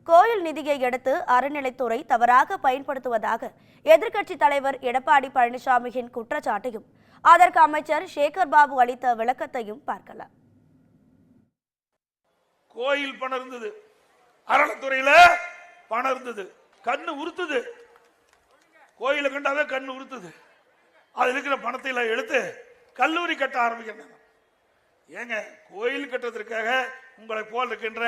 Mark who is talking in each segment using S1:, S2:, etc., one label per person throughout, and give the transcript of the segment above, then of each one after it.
S1: கோயில் நிதியை எடுத்து அறநிலைத்துறை தவறாக பயன்படுத்துவதாக எதிர்க்கட்சி தலைவர் எடப்பாடி பழனிசாமியின் குற்றச்சாட்டையும் அதற்கு அமைச்சர் சேகர் பாபு அளித்த விளக்கத்தையும் பார்க்கலாம்.
S2: கோயில் பணம் இருந்தது, அறநிலைத்துறையில பணம் இருந்தது, கண்ணு உறுத்துது, கோயில கண்டாவே கண்ணு உறுத்துது. அது இருக்கிற பணத்தை எல்லாம் எடுத்து கல்லூரி கட்ட ஆரம்பிக்கிறாங்க. ஏங்க, கோயில் கட்டுறதுக்காக உங்களை போல் இருக்கின்ற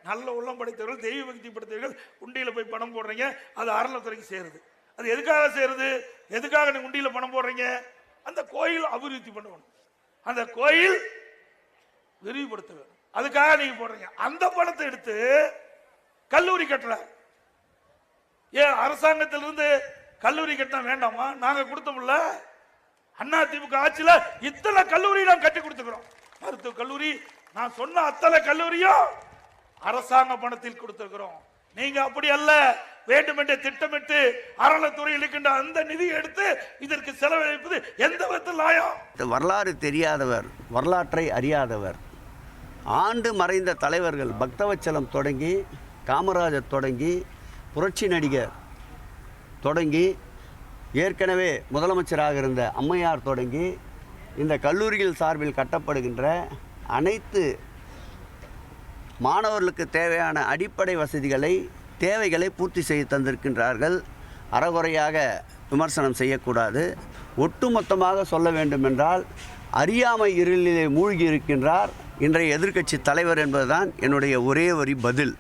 S2: நல்ல உள்ளம் படைத்தவர்கள், தெய்வ பக்தி படைத்தவர்கள் உண்டியில போய் பணம் போடுறீங்க. அது அறநிலைத்துறைக்கு சேருது. அது எதுக்காக சேருது? எதுக்காக நீங்க உண்டியில பணம் போடுறீங்க? அந்த கோயில் அபிவிருத்தி பண்ணணும், அந்த கோயில் விரிவுபடுத்த வேண்டும், அதுக்காக நீங்க போடுறீங்க. அந்த பணத்தை எடுத்து கல்லூரி கட்டல. ஏன் அரசாங்கத்திலிருந்து கல்லூரி கட்டினா வேண்டாமா? நாங்க கொடுத்தோம்ல, அண்ணா திமுக ஆட்சியில இத்தனை கல்லூரி நான் கட்டி கொடுத்துக்கிறோம். மருத்துவ கல்லூரி, நான் சொன்ன அத்தனை கல்லூரியும் அரசாங்க பணத்தில் கொடுத்திருக்கிறோம். நீங்க அப்படி அல்ல, வேண்டுமென்றே திட்டமிட்டு அறநிலைத்துறையில் இருக்கின்ற அந்த நிதியை எடுத்து இதற்கு செலவழிப்பது எந்த விதத்தில் நியாயம்?
S3: வரலாறு தெரியாதவர், வரலாற்றை அறியாதவர். ஆண்டு மறைந்த தலைவர்கள் பக்தவச்சலம் தொடங்கி, காமராஜர் தொடங்கி, புரட்சி நடிகர் தொடங்கி, ஏற்கனவே முதலமைச்சராக இருந்த அம்மையார் தொடங்கி, இந்த கல்லூரிகள் சார்பில் கட்டப்படுகின்ற அனைத்து மாணவர்களுக்கு தேவையான அடிப்படை தேவைகளை பூர்த்தி செய்து தந்திருக்கின்றார்கள். அறகுறையாக விமர்சனம் செய்யக்கூடாது. ஒட்டுமொத்தமாக சொல்ல வேண்டுமென்றால் அறியாமை இருளிலே மூழ்கி இருக்கின்றார் இன்றைய எதிர்க்கட்சி தலைவர் என்பதுதான் என்னுடைய ஒரே வரி பதில்.